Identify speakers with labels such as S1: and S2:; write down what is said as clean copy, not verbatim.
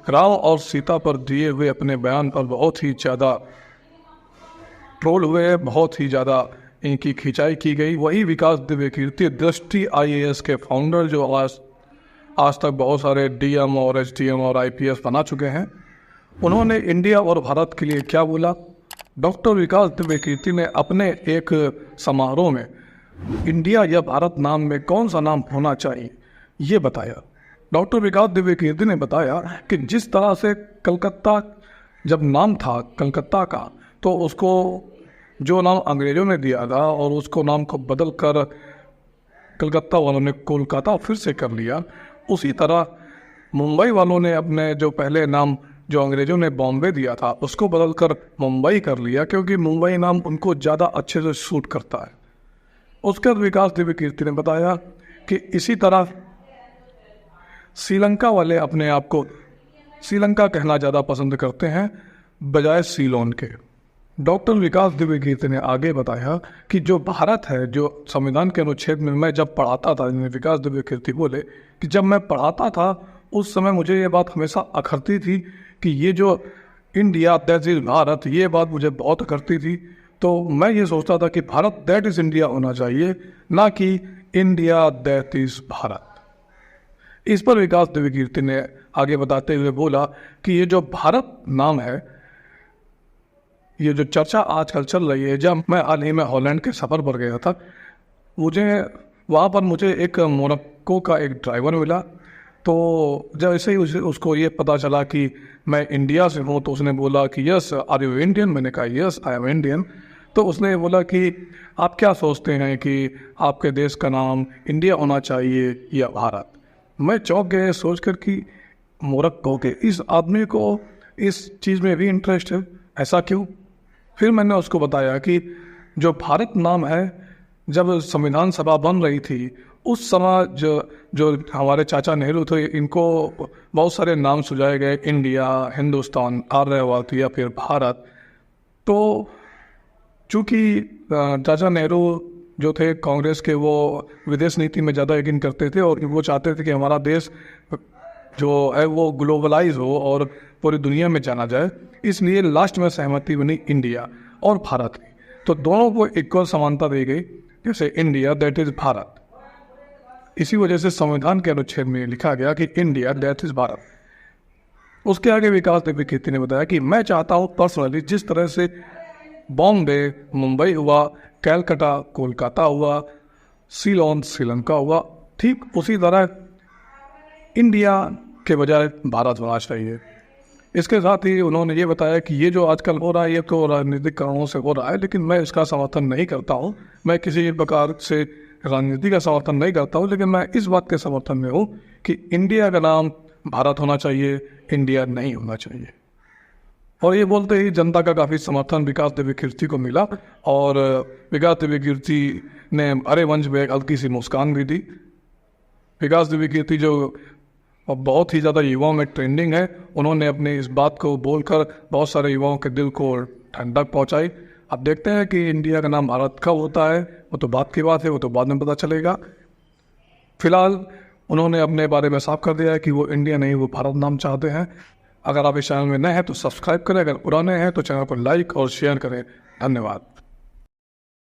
S1: राम और सीता पर दिए हुए अपने बयान पर बहुत ही ज़्यादा ट्रोल हुए, बहुत ही ज़्यादा इनकी खिंचाई की गई। वही विकास दिव्यकीर्ति दृष्टि आईएएस के फाउंडर, जो आज तक बहुत सारे डीएम और एसडीएम और आईपीएस बना चुके हैं, उन्होंने इंडिया और भारत के लिए क्या बोला। डॉक्टर विकास दिव्यकीर्ति ने अपने एक समारोह में इंडिया या भारत नाम में कौन सा नाम होना चाहिए ये बताया। डॉक्टर विकास दिव्यकीर्ति ने बताया कि जिस तरह से कलकत्ता जब नाम था कलकत्ता का, तो उसको जो नाम अंग्रेज़ों ने दिया था और उसको नाम को बदल कर कलकत्ता वालों ने कोलकाता फिर से कर लिया, उसी तरह मुंबई वालों ने अपने जो पहले नाम जो अंग्रेज़ों ने बॉम्बे दिया था उसको बदल कर मुंबई कर लिया, क्योंकि मुंबई नाम उनको ज़्यादा अच्छे से सूट करता है। उसके बाद विकास दिव्यकीर्ति ने बताया कि इसी तरह श्रीलंका वाले अपने आप को श्रीलंका कहना ज़्यादा पसंद करते हैं बजाय सीलोन के। डॉक्टर विकास दिव्यकीर्ति ने आगे बताया कि जो भारत है, जो संविधान के अनुच्छेद में मैं जब पढ़ाता था, विकास दिव्यकीर्ति बोले कि जब मैं पढ़ाता था उस समय मुझे ये बात हमेशा अखरती थी कि ये जो इंडिया दैट इज़ भारत, ये बात मुझे बहुत अखरती थी। तो मैं ये सोचता था कि भारत दैट इज़ इंडिया होना चाहिए, ना कि इंडिया दैट इज़ भारत। इस पर विकास दिव्यकीर्ति ने आगे बताते हुए बोला कि ये जो भारत नाम है, ये जो चर्चा आजकल चल रही है, जब मैं हाल ही में हॉलैंड के सफ़र पर गया था, वहाँ पर मुझे एक मोरक्को का एक ड्राइवर मिला। तो जब ऐसे ही उसको ये पता चला कि मैं इंडिया से हूँ, तो उसने बोला कि यस आर यू इंडियन। मैंने कहा यस आई एम इंडियन। तो उसने बोला कि आप क्या सोचते हैं कि आपके देश का नाम इंडिया होना चाहिए या भारत। मैं चौंक गया सोच कर कि मोरक्को के इस आदमी को इस चीज़ में भी इंटरेस्ट है, ऐसा क्यों। फिर मैंने उसको बताया कि जो भारत नाम है, जब संविधान सभा बन रही थी उस समय जो हमारे चाचा नेहरू थे, इनको बहुत सारे नाम सुझाए गए, इंडिया, हिंदुस्तान, आर्यवाद या फिर भारत। तो चूँकि चाचा नेहरू जो थे कांग्रेस के, वो विदेश नीति में ज़्यादा यकीन करते थे और वो चाहते थे कि हमारा देश जो है वो ग्लोबलाइज हो और पूरी दुनिया में जाना जाए, इसलिए लास्ट में सहमति बनी इंडिया और भारत की। तो दोनों को इक्वल समानता दी गई, जैसे इंडिया दैट इज़ भारत। इसी वजह से संविधान के अनुच्छेद में लिखा गया कि इंडिया दैट इज़ भारत। उसके आगे विकास दिव्यकीर्ति ने बताया कि मैं चाहता हूँ पर्सनली, जिस तरह से बॉम्बे मुंबई हुआ, कैलकाटा कोलकाता हुआ, सीलोन श्रीलंका हुआ, ठीक उसी तरह इंडिया के बजाय भारत होना चाहिए। इसके साथ ही उन्होंने ये बताया कि ये जो आजकल हो रहा है ये तो राजनीतिक कारणों से हो रहा है, लेकिन मैं इसका समर्थन नहीं करता हूँ। मैं किसी प्रकार से राजनीति का समर्थन नहीं करता हूँ, लेकिन मैं इस बात के समर्थन में हूँ कि इंडिया का नाम भारत होना चाहिए, इंडिया नहीं होना चाहिए। और ये बोलते ही जनता का काफ़ी समर्थन विकास दिव्यकीर्ति को मिला और विकास दिव्यकीर्ति ने अरे मंच में एक हल्की सी मुस्कान भी दी। विकास दिव्यकीर्ति जो बहुत ही ज़्यादा युवाओं में ट्रेंडिंग है, उन्होंने अपने इस बात को बोलकर बहुत सारे युवाओं के दिल को ठंडक पहुंचाई। अब देखते हैं कि इंडिया का नाम भारत कब होता है, वो तो बात की बात है, वो तो बाद में पता चलेगा। फिलहाल उन्होंने अपने बारे में साफ कर दिया है कि वो इंडिया नहीं, वो भारत नाम चाहते हैं। अगर आप इस चैनल में नए हैं तो सब्सक्राइब करें, अगर पुराने हैं तो चैनल को लाइक और शेयर करें। धन्यवाद।